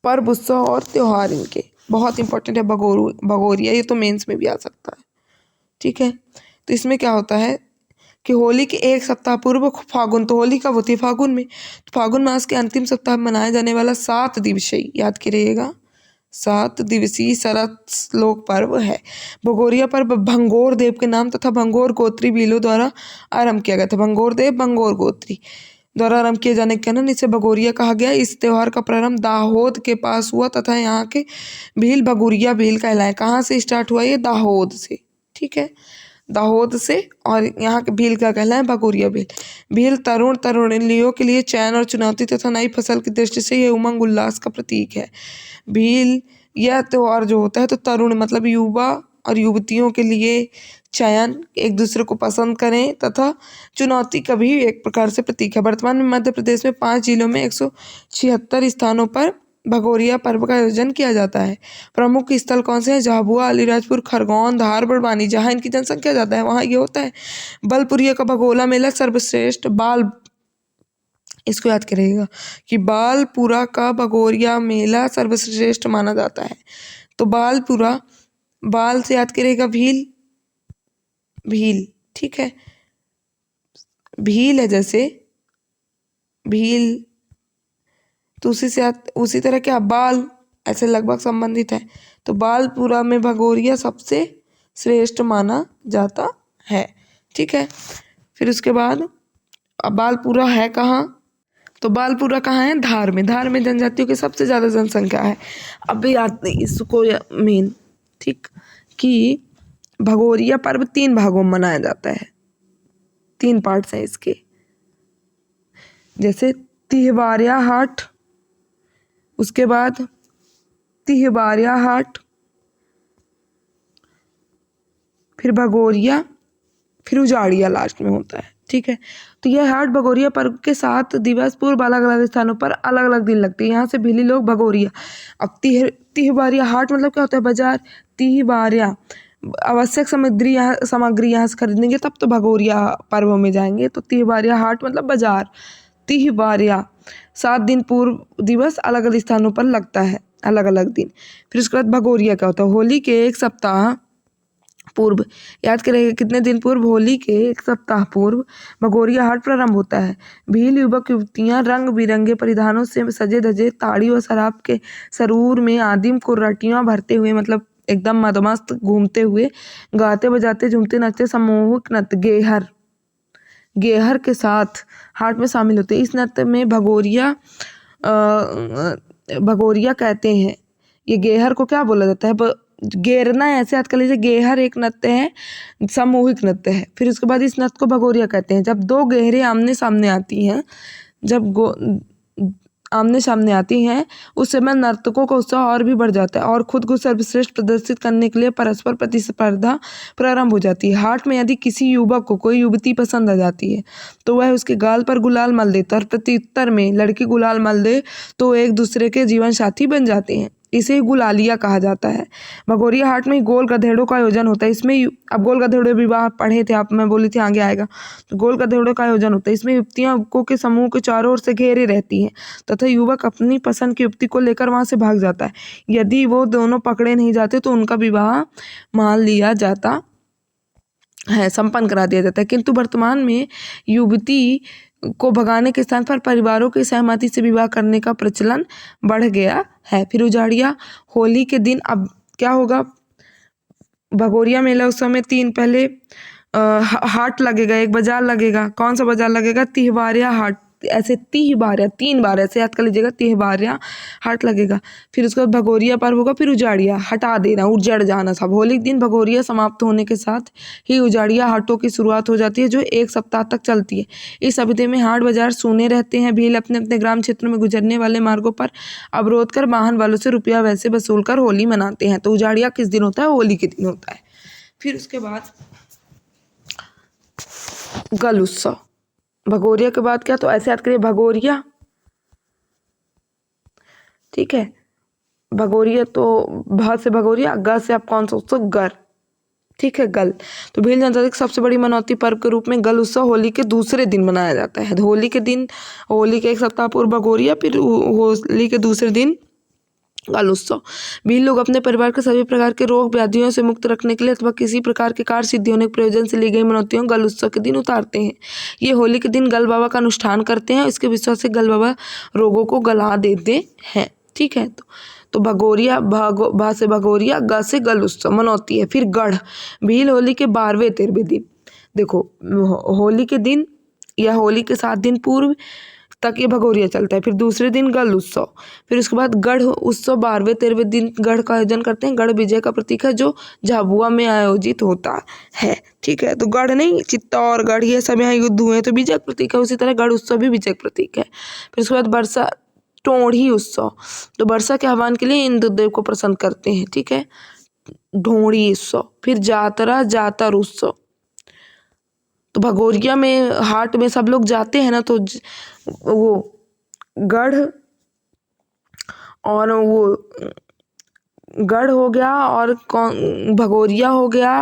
पर्व, उत्सव और त्योहार इनके बहुत इंपॉर्टेंट है। भगोरिया, ये तो मेंस में भी आ सकता है, ठीक है। तो इसमें क्या होता है कि होली के एक सप्ताह पूर्व फागुन, तो होली कब होती है? फागुन में। तो फागुन मास के अंतिम सप्ताह में मनाया जाने वाला 7 दिवसीय, याद करिएगा, 7 दिवसीय शरद श्लोक पर्व है। भगोरिया पर्व भंगोर देव के नाम तथा भंगोर गोत्री भीलों द्वारा आरंभ किया गया था। भंगोर देव भंगोर गोत्री द्वारा आरंभ किए जाने के कारण इसे भगोरिया कहा गया। इस त्योहार का प्रारंभ दाहोद के पास हुआ तथा यहाँ के भील भगोरिया भील कहलाए। कहाँ से स्टार्ट हुआ? ये दाहोद से, ठीक है, दाहोद से। और यहाँ के भील क्या कहलाए? भगोरिया भील। भील तरुण तरुणियों के लिए चैन और चुनौती तथा नई फसल की दृष्टि से यह उमंग उल्लास का प्रतीक है। भील यह त्योहार जो होता है तो तरुण मतलब युवा और युवतियों के लिए चयन, एक दूसरे को पसंद करें, तथा चुनौती का भी एक प्रकार से प्रतीक है। वर्तमान में मध्य प्रदेश में 5 जिलों में 176 स्थानों पर भगोरिया पर्व का आयोजन किया जाता है। प्रमुख स्थल कौन से हैं? झाबुआ, अलीराजपुर, खरगोन, धार, बड़वानी। जहाँ इनकी जनसंख्या ज़्यादा है वहाँ ये होता है। बलपुरिया का भगोला मेला सर्वश्रेष्ठ इसको याद करिएगा कि बालपुरा का भगोरिया मेला सर्वश्रेष्ठ माना जाता है। तो बालपुरा, बाल से याद करिएगा भील, ठीक है, भील है जैसे भील, तो उसी तरह क्या बाल ऐसे लगभग संबंधित है। तो बालपुरा में भगोरिया सबसे श्रेष्ठ माना जाता है, ठीक है। फिर उसके बाद अब बालपुरा है कहाँ? तो बालपुरा कहाँ है? धार में। धार में जनजातियों की सबसे ज़्यादा जनसंख्या है। अब याद नहीं इसको मेन, ठीक, कि भगोरिया पर्व 3 भागों में मनाया जाता है। 3 पार्ट्स हैं इसके, जैसे तिहवारिया हाट, उसके बाद तिहवारिया हाट, फिर भगोरिया, फिर उजाड़िया लास्ट में होता है, ठीक है। तो यह हाट भगोरिया पर्व के 7 दिवस पूर्व अलग अलग स्थानों पर अलग अलग दिन लगती है। यहाँ से भीली लोग भगोरिया, अब तिहवारिया हाट मतलब क्या होता है? बाजार। तिहवारिया आवश्यक सामग्री यहाँ से खरीदेंगे तब तो भगोरिया पर्व में जाएंगे। तो तिहवारिया हाट मतलब बाजार। तिहवारिया 7 दिन पूर्व दिवस अलग अलग स्थानों पर लगता है, अलग अलग दिन। फिर उसके बाद भगोरिया क्या होता है? होली के 1 सप्ताह पूर्व, याद करेंगे कितने दिन पूर्व? होली के 1 सप्ताह पूर्व भगोरिया हाट प्रारंभ होता है। भील युवक युवतियां रंग बिरंगे परिधानों से सजे धजे ताड़ी और शराब के सरूर में आदिम कुर्राटियां भरते हुए, मतलब एकदम मदमस्त घूमते हुए, गाते बजाते झूमते नाचते सामूहिक नृत्य गेहर के साथ हाट में शामिल होते हैं। इस नृत्य में भगोरिया कहते हैं। ये गेहर को क्या बोला जाता है? गेरना ऐसे याद कर लीजिए, गेहर एक नृत्य है, सामूहिक नृत्य है। फिर उसके बाद इस नृत्य को भगोरिया कहते हैं। जब 2 गेहरें आमने सामने आती हैं, आमने सामने आती हैं उस समय नर्तकों का उत्साह और भी बढ़ जाता है और खुद को सर्वश्रेष्ठ प्रदर्शित करने के लिए परस्पर प्रतिस्पर्धा प्रारंभ हो जाती है। हाट में यदि किसी युवक को कोई युवती पसंद आ जाती है तो वह उसके गाल पर गुलाल मल देता है और प्रत्युत्तर में लड़की गुलाल मल दे तो एक दूसरे के जीवन साथी बन जाते हैं। इसे गुलालिया कहा जाता है। भगोरिया हाट में गोल गधेड़ों का आयोजन होता है। इसमें अब गोल गधेड़ों विवाह पढ़े थे आप, मैं बोली थी आगे आएगा। तो गोल गधेड़ों का आयोजन होता है। इसमें युवतियां युवकों के समूह के चारों ओर से घेरे रहती हैं तथा युवक अपनी पसंद की युवती को लेकर वहां से भाग जाता है। यदि वो दोनों पकड़े नहीं जाते तो उनका विवाह मान लिया जाता है, संपन्न करा दिया जाता है। किंतु वर्तमान में युवती को भगाने के स्थान पर परिवारों की सहमति से विवाह करने का प्रचलन बढ़ गया है। फिर उजाड़िया होली के दिन अब क्या होगा? भगोरिया मेला उस समय 3 पहले हाट लगेगा, एक बाजार लगेगा। कौन सा बाजार लगेगा? तिहवारिया हाट ऐसे 30 बार या 3 बार ऐसे याद कर लीजिएगा, 30 बार या हाट लगेगा। फिर उसके बाद भगोरिया पर्व होगा, फिर उजाड़िया, हटा देना, उजड़ जाना सब। होली के दिन भगोरिया समाप्त होने के साथ ही उजाड़िया हाटों की शुरुआत हो जाती है, जो 1 सप्ताह तक चलती है। इस अवधि में हाट बाजार सूने रहते हैं। भील अपने अपने ग्राम क्षेत्रों में गुजरने वाले मार्गों पर अवरोध कर वाहन वालों से रुपया वैसे वसूल कर होली मनाते हैं। तो उजाड़िया किस दिन होता है? होली के दिन होता है। फिर उसके बाद गल उत्सव। भगोरिया के बाद क्या? तो ऐसे याद करिए, भगोरिया, ठीक है, भगोरिया तो भ से भगोरिया, ग से आप कौन सा उत्सव? गर, ठीक है, गल। तो भील जनजाति की सबसे बड़ी मनौती पर्व के रूप में गल उत्सव होली के दूसरे दिन मनाया जाता है। होली के दिन, होली के 1 सप्ताह पूर्व भगोरिया, फिर होली के दूसरे दिन गल उत्सव। भील लोग अपने परिवार के सभी प्रकार के रोग व्याधियों से मुक्त रखने के लिए अथवा किसी प्रकार के कार्य सिद्धि होने के प्रयोजन से ली गई मनौतियों गल उत्सव के दिन उतारते हैं। ये होली के दिन गल बाबा का अनुष्ठान करते हैं। इसके विश्वास से गल बाबा रोगों को गला देते हैं, ठीक है। तो भगोरिया, भा से भगोरिया, ग से गल उत्सव मनौती है। फिर गढ़। भील होली के 12वें 13वें दिन, देखो होली के दिन या होली के 7 दिन पूर्व तक ये भगोरिया चलता है। फिर दूसरे दिन गल उत्सव, फिर उसके बाद गढ़ उत्सव 12वें 13वें दिन गढ़ का आयोजन करते हैं। गढ़ विजय का प्रतीक है, जो झाबुआ में आयोजित होता है, ठीक है। तो गढ़ नहीं, चित्तौड़, गढ़, ये सब यहाँ युद्ध हुए तो विजय का प्रतीक है। उसी तरह गढ़ उत्सव भी विजय का प्रतीक है। फिर उसके बाद बरसा टोढ़ी उत्सव। तो वर्षा के आह्वान के लिए इंद्रदेव को प्रसन्न करते हैं, ठीक है, ढोड़ी उत्सव। फिर जातरा, जातर उत्सव। तो भगोरिया में हाट में सब लोग जाते हैं ना, तो वो गढ़ और वो गढ़ हो गया और कौन भगोरिया हो गया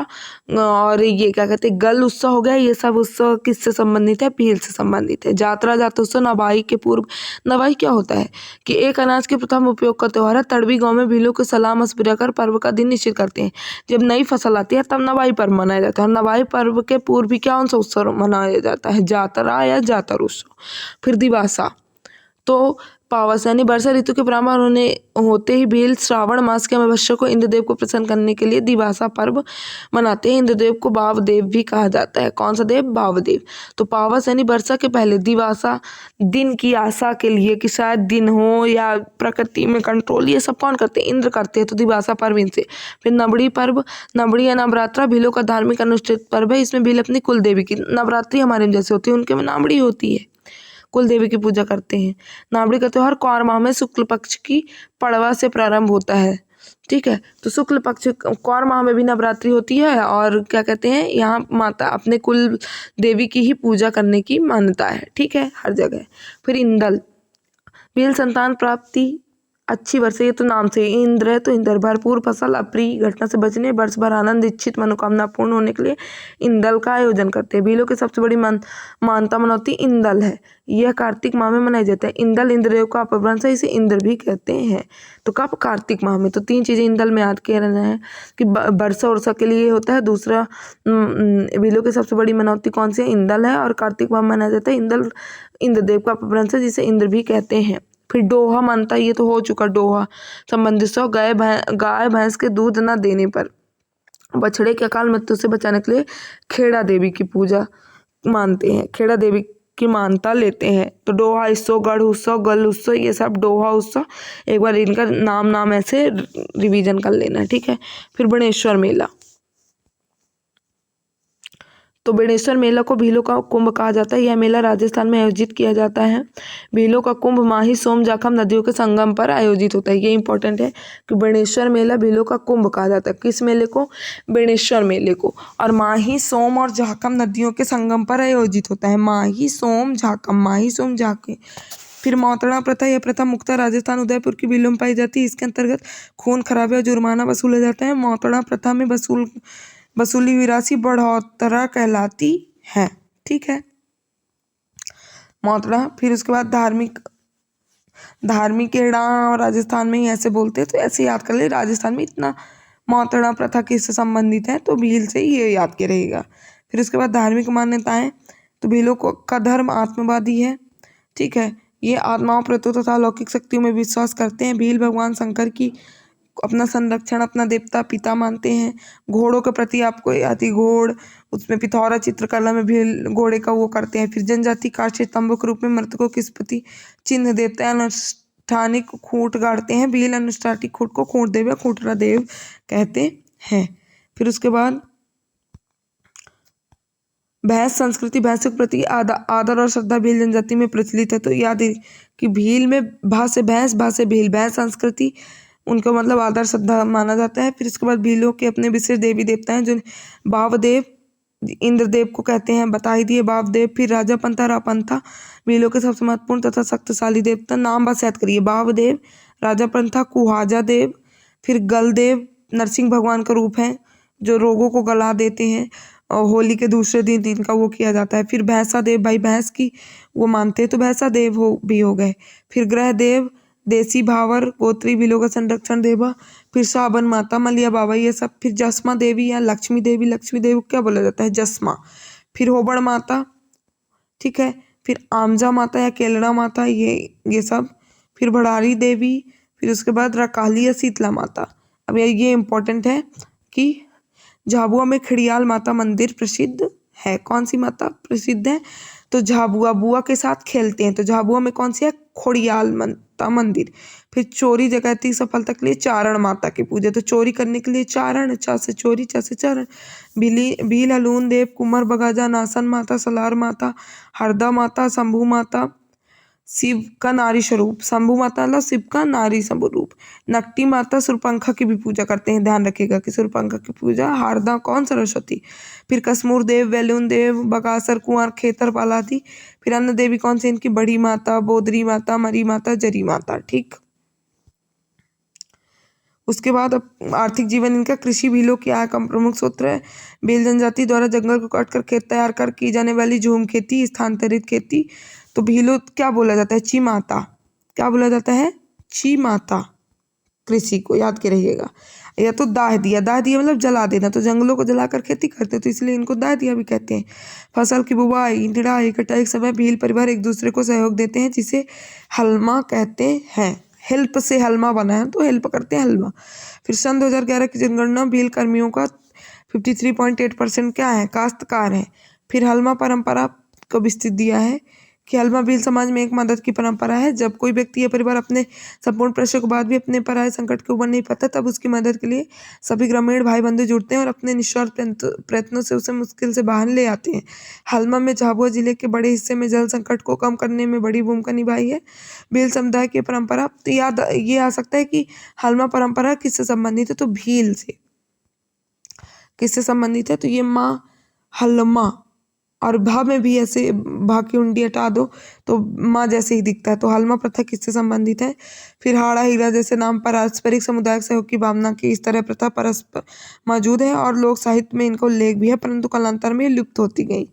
और ये क्या कहते हैं गल उत्सव हो गया। ये सब उत्सव किससे संबंधित है? भील से संबंधित है। जातरा जात उत्सव नवाई के पूर्व। नवाई क्या होता है कि एक अनाज के प्रथम उपयोग का त्यौहार है। तड़वी गांव में भीलों को सलाम मशविरा कर पर्व का दिन निश्चित करते हैं। जब नई फसल आती है तब नवाई पर्व मनाया जाता है। नवाई पर्व के पूर्व भी कौन सा उत्सव मनाया जाता है? जातरा या जातर उत्सव। फिर दिवासा। तो पावस यानी वर्षा ऋतु के प्रारंभ होते ही भील श्रावण मास के अमावस्या को इंद्रदेव को प्रसन्न करने के लिए दिवासा पर्व मनाते हैं। इंद्रदेव को भावदेव भी कहा जाता है। कौन सा देव? भावदेव। तो पावस यानी वर्षा के पहले, दिवासा दिन की आशा के लिए कि शायद दिन हो या प्रकृति में कंट्रोल, ये सब कौन करते हैं? इंद्र करते हैं। तो दिवासा पर्व इनसे। फिर नवड़ी पर्व। नवड़ी या नवरात्रा भीलों का धार्मिक अनुष्ठित पर्व है। इसमें भील अपनी कुल देवी की, नवरात्रि हमारे जैसे होती है, उनके में नामड़ी होती है, कुल देवी की पूजा करते हैं। नावड़ी का त्योहार कौर माह में शुक्ल पक्ष की पड़वा से प्रारंभ होता है, ठीक है। तो शुक्ल पक्ष कौर माह में भी नवरात्रि होती है और क्या कहते हैं, यहाँ माता अपने कुल देवी की ही पूजा करने की मान्यता है, ठीक है, हर जगह। फिर इंदल। भील संतान प्राप्ति अच्छी वर्षा, ये तो नाम से ही इंद्र है, तो इंद्र भरपूर फसल, अप्रिय घटना से बचने, वर्ष भर आनंद, इच्छित मनोकामना पूर्ण होने के लिए इंदल का आयोजन करते हैं। भीलों की सबसे बड़ी मानता मनौती इंदल है। यह कार्तिक माह में मनाई जाता है। इंदल इंद्रदेव का अपभ्रंश है, इसे इंद्र भी कहते हैं। तो कब? कार्तिक माह में। तो 3 चीजें इंदल में याद किया रहना है कि वर्षा वर्षा के लिए होता है। दूसरा, भीलों की सबसे बड़ी मनौती कौन सी है? इंदल है। और कार्तिक माह में मनाया जाता है। इंदल इंद्रदेव का अपभ्रंश है, जिसे इंद्र भी कहते हैं। फिर डोहा मानता, ये तो हो चुका। डोहा संबंधित सौ गाय भैंस के दूध न देने पर बछड़े के अकाल मृत्यु से बचाने के लिए खेड़ा देवी की पूजा मानते हैं, खेड़ा देवी की मानता लेते हैं। तो डोहा उत्सव, गढ़ उत्सव, गल उत्सव, ये सब डोहा उत्सव, एक बार इनका नाम ऐसे रिवीजन कर लेना, ठीक है। फिर बणेश्वर मेला। तो बेणेश्वर मेला को भीलों का कुंभ कहा जाता है। यह मेला राजस्थान में आयोजित किया जाता है। भीलों का कुंभ माही, सोम, जाखम नदियों के संगम पर आयोजित होता है। ये इंपॉर्टेंट है कि बेणेश्वर मेला भीलों का कुंभ कहा जाता है। किस मेले को? बेणेश्वर मेले को। और माही, सोम और जाखम नदियों के संगम पर आयोजित होता है। माही, सोम, जाखम, माही, सोम, जाखम। फिर मौतड़ा प्रथा। यह प्रथा मुख्यतः राजस्थान उदयपुर की भीलों में पाई जाती है। इसके अंतर्गत खून खराबे और जुर्माना वसूला जाता है। मौतड़ा प्रथा में वसूली हुई राशि बढ़ोतरा कहलाती है, ठीक है, मौतड़ा। फिर उसके बाद धार्मिक एड़ा, राजस्थान में ही ऐसे बोलते हैं, तो ऐसे याद कर ले। राजस्थान में इतना मौतड़ा प्रथा किससे संबंधित है? तो भील से ही ये याद के रहेगा। फिर उसके बाद धार्मिक मान्यताएं। तो भीलों का धर्म आत्मवादी है, ठीक है। ये आत्माओं, प्रेतों तथा अलौकिक शक्तियों में विश्वास करते हैं। भील भगवान शंकर की अपना संरक्षण अपना देवता पिता मानते हैं। घोड़ों के प्रति आपको आती घोड़, उसमें पिथौरा चित्रकला में भी घोड़े का वो करते हैं। फिर जनजाति काष्ठ स्तंभों के रूप में मृतकों की स्मृति चिन्ह देते हैं। अनुष्ठानिक खूंट गाड़ते हैं। भील अनुष्ठानिक खूंट को खूंट देव या खूंटरा देव कहते हैं। फिर उसके बाद भैंस संस्कृति, भैंसों के प्रति आदर और श्रद्धा भील जनजाति में प्रचलित है। तो याद है कि भील में भा से भैंस, भा से भील, भैंस संस्कृति उनको मतलब आदर श्रद्धा माना जाता है। फिर इसके बाद भीलों के अपने विशेष देवी देवता हैं जो बावदेव, इंद्रदेव को कहते हैं, बता ही दिए बावदेव। फिर राजा पंथा, रापंथा भीलों के सबसे महत्वपूर्ण तथा शक्तिशाली देवता। नाम बस याद करिए, बावदेव, राजा पंथा, कुहाजा देव। फिर गलदेव नरसिंह भगवान का रूप है जो रोगों को गला देते हैं और होली के दूसरे दिन इनका वो किया जाता है। फिर भैंसा देव, भाई भैंस की वो मानते हैं तो भैंसा देव हो गए। फिर ग्रह देव, देसी भावर, गोत्री भीलों का संरक्षण देवा। फिर साबन माता, मलिया बाबा, ये सब। फिर जसमा देवी या लक्ष्मी देवी, लक्ष्मी देवी को क्या बोला जाता है, जसमा। फिर होबड़ माता, ठीक है। फिर आमजा माता या केलड़ा माता, ये सब। फिर भड़ारी देवी। फिर उसके बाद रकाली या शीतला माता। अब ये इम्पोर्टेंट है कि झाबुआ में खड़ियाल माता मंदिर प्रसिद्ध है। कौन सी माता प्रसिद्ध है, तो झाबुआ बुआ के साथ खेलते हैं तो झाबुआ में कौन सी है, खोड़ियाल माता मंदिर। फिर चोरी डकैती सफलता के लिए चारण माता की पूजा, तो चोरी करने के लिए चारण, चा से चोरी, चा से चारण। भील हलून देव, कुमार बगाजा, नासन माता, सलार माता, हरदा माता, शंभू माता, शिव का नारी स्वरूप। शंभू माता मतलब शिव का नारी स्वरूप। नकटी माता सुरपंखा की भी पूजा करते हैं, ध्यान रखिएगा कि सुरपंखा की पूजा। हारदा कौन, सरस्वती। फिर कसमूर देव, वैलून देव, बकासर, कुंवर, खेतर पालाती। फिर अन्य देवी कौन सी इनकी, बड़ी माता, बोदरी माता, मरी माता, जरी माता, ठीक। उसके बाद अब आर्थिक जीवन इनका, कृषि भीलों की आय का प्रमुख सूत्र है। भील जनजाति द्वारा जंगल को काटकर खेत तैयार कर की जाने वाली झूम खेती, स्थानांतरित खेती। तो भीलों क्या बोला जाता है, ची माता। क्या बोला जाता है, ची माता। कृषि को याद के रहिएगा। या तो दाह दिया, दाह दिया मतलब जला देना, तो जंगलों को जलाकर खेती करते तो इसलिए इनको दाह दिया भी कहते हैं। फसल की बुवाई, निराई, कटाई के समय भील परिवार एक दूसरे को सहयोग देते हैं जिसे हलमा कहते हैं। हेल्प से हलमा बना है तो हेल्प करते हैं, हलमा। फिर सन 2011 की जनगणना भील कर्मियों का 53.8% क्या है, काश्तकार है। फिर हलमा परंपरा को विस्तृत दिया है कि हलमा भील समाज में एक मदद की परंपरा है। जब कोई व्यक्ति या परिवार अपने संपूर्ण प्रयासों के बाद भी अपने पराये संकट के उबर नहीं पाता तब उसकी मदद के लिए सभी ग्रामीण भाई बंधु जुड़ते हैं और अपने निस्वार्थ प्रयत्नों से उसे मुश्किल से बाहर ले आते हैं। हलमा में झाबुआ जिले के बड़े हिस्से में जल संकट को कम करने में बड़ी भूमिका निभाई है। भील समुदाय की परंपरा, तो याद ये आ सकता है कि हलमा परंपरा किससे संबंधित है, तो भील से। किससे संबंधित है, तो ये माँ हलमा, और भा में भी ऐसे भा की उंडी हटा दो तो माँ जैसे ही दिखता है। तो हलमा प्रथा किससे संबंधित है, फिर हाड़ा हीरा जैसे नाम पारस्परिक सामुदायिक सहयोग की भावना की इस तरह प्रथा परस्पर मौजूद है और लोक साहित्य में इनका उल्लेख भी है, परंतु कालांतर में लुप्त होती गई।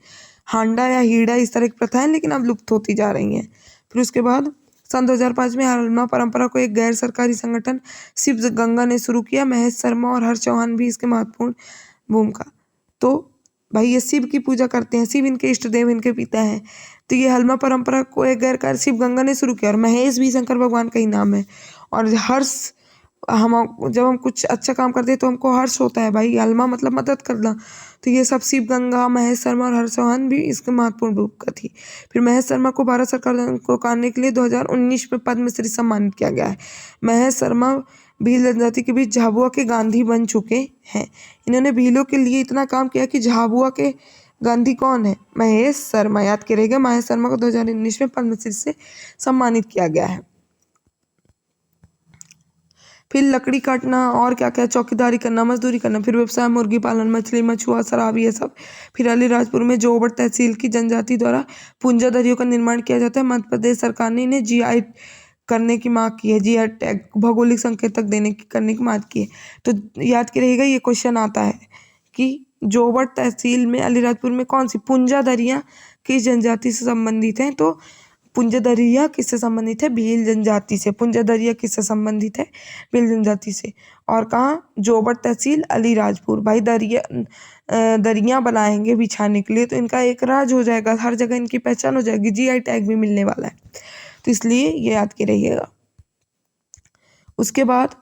हांडा या हीड़ा इस तरह की प्रथाएं लेकिन अब लुप्त होती जा रही हैं। फिर उसके बाद सन 2005 में हलमा परंपरा को एक गैर सरकारी संगठन शिव गंगा ने शुरू किया। महेश शर्मा और हर्ष चौहान भी इसके महत्वपूर्ण भूमिका। तो भाई ये शिव की पूजा करते हैं, शिव इनके इष्ट देव, इनके पिता हैं। तो ये हलमा परंपरा को एक गैरकार शिव गंगा ने शुरू किया और महेश भी शंकर भगवान का ही नाम है। और हर्ष, जब हम कुछ अच्छा काम करते हैं तो हमको हर्ष होता है भाई, हलमा मतलब मदद करना। तो ये सब शिव गंगा, महेश शर्मा और हर्ष चौहान भी इसके महत्वपूर्ण भूमिका थी। फिर महेश शर्मा को भारत सरकार को करने के लिए 2019 में पद्मश्री सम्मानित किया गया है। महेश शर्मा भील जनजाति के बीच झाबुआ के गांधी बन चुके हैं। इन्होंने भीलों के लिए इतना काम किया कि झाबुआ के गांधी कौन है, महेश शर्मा, याद करिएगा। महेश शर्मा को 2019 में पद्मश्री से सम्मानित किया गया है। फिर लकड़ी काटना और क्या क्या, चौकीदारी करना, मजदूरी करना, फिर व्यवसाय, मुर्गी पालन, मछली, मछुआ, शराब, ये सब। फिर अलीराजपुर में जोबड़ तहसील की जनजाति द्वारा पुंजा दरियों का निर्माण किया जाता है। मध्य प्रदेश सरकार ने इन्हें जीआई करने की मांग की है, जीआई टैग, भौगोलिक संकेतक करने की मांग की है। तो याद रहिएगा ये क्वेश्चन आता है कि जोबड़ तहसील में अलीराजपुर में कौन सी पुंजा दरिया किस जनजाति से संबंधित है, तो पुंजा दरिया किससे संबंधित है, भील जनजाति से। पुंजा दरिया किससे संबंधित है, भील जनजाति से। और कहाँ, जोबड़ तहसील अलीराजपुर। भाई दरिया बनाएंगे बिछाने के लिए तो इनका एक राज हो जाएगा, हर जगह इनकी पहचान हो जाएगी, जीआई टैग भी मिलने वाला है, तो इसलिए ये याद के रहिएगा। उसके बाद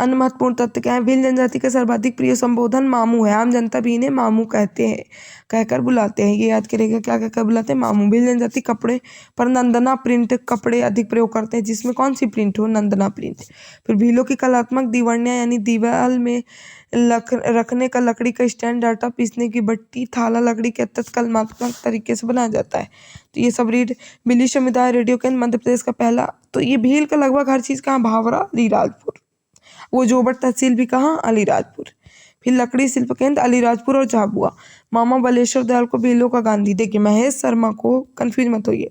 अन्य महत्वपूर्ण तथ्य क्या है? भील जनजाति का सर्वाधिक प्रिय संबोधन मामू है। आम जनता भी इन्हें मामू कहते हैं, कहकर बुलाते हैं। ये याद करेगा, क्या कहकर बुलाते हैं? मामू। भील जनजाति कपड़े पर नंदना प्रिंट कपड़े अधिक प्रयोग करते हैं, जिसमें कौन सी प्रिंट हो? नंदना प्रिंट। फिर भीलों की कलात्मक दीवानियाँ यानी दीवार में रखने का लकड़ी का स्टैंड, आटा पीसने की भट्टी, थाला लकड़ी के अत्यंत कलात्मक तरीके से बनाया जाता है। तो ये सब भीली समुदाय रेडियो केंद्र मध्य प्रदेश का पहला। तो ये भील का लगभग हर चीज़ कहाँ? भावरा, अलीराजपुर। वो जोबट तहसील भी कहाँ? अलीराजपुर। फिर लकड़ी शिल्प केंद्र अलीराजपुर और झाबुआ। मामा बलेश्वर दयाल को भीलों का गांधी, देखिए महेश शर्मा को कंफ्यूज मत होइए।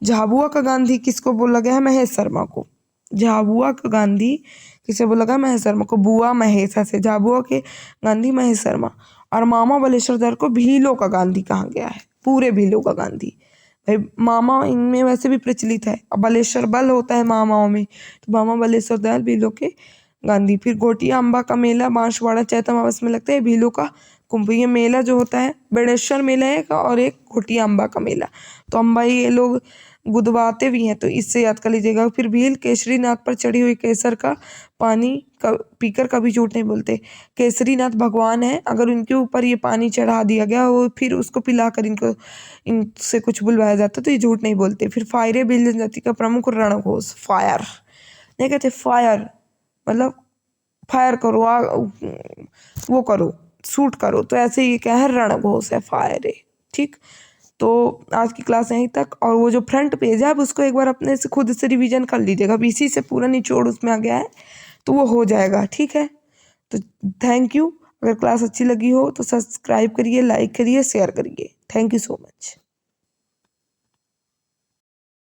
झाबुआ का गांधी किसको बोला गया है? महेश शर्मा को। झाबुआ का गांधी किसे बोला गया? महेश शर्मा को। बुआ महेश से झाबुआ के गांधी महेश शर्मा। और मामा बलेश्वर दयाल को भीलों का गांधी कहा गया है, पूरे भीलों का गांधी। भाई मामा इनमें वैसे भी प्रचलित है, अब बलेश्वर बल होता है मामाओं में, तो मामा बलेश्वर दयाल भीलों के गांधी। फिर घोटिया अम्बा का मेला बांसवाड़ा चैत्र अमावस में लगता है, भीलों का कुंभ। ये मेला जो होता है बेणेश्वर मेला है और एक घोटिया अम्बा का मेला। तो अम्बा ये लोग गुदवाते भी हैं, तो इससे याद कर लीजिएगा। फिर भील केसरीनाथ पर चढ़ी हुई केसर का पानी पीकर कभी झूठ नहीं बोलते। केसरीनाथ भगवान है, अगर उनके ऊपर ये पानी चढ़ा दिया गया वो फिर उसको पिलाकर इनसे कुछ बुलवाया जाता तो ये झूठ नहीं बोलते। फिर फायरे भील जनजाति का प्रमुख रणघोष। फायर नहीं कहते, फायर मतलब फायर करो, वो करो, शूट करो, तो ऐसे ये क्या है? रणघोष है, फायर है। ठीक, तो आज की क्लास यहीं तक। और वो जो फ्रंट पेज है आप उसको एक बार अपने से खुद से रिवीजन कर लीजिएगा, बीसी से पूरा निचोड़ उसमें आ गया है, तो वो हो जाएगा। ठीक है, तो थैंक यू। अगर क्लास अच्छी लगी हो तो सब्सक्राइब करिए, लाइक करिए, शेयर करिए। Thank you so much.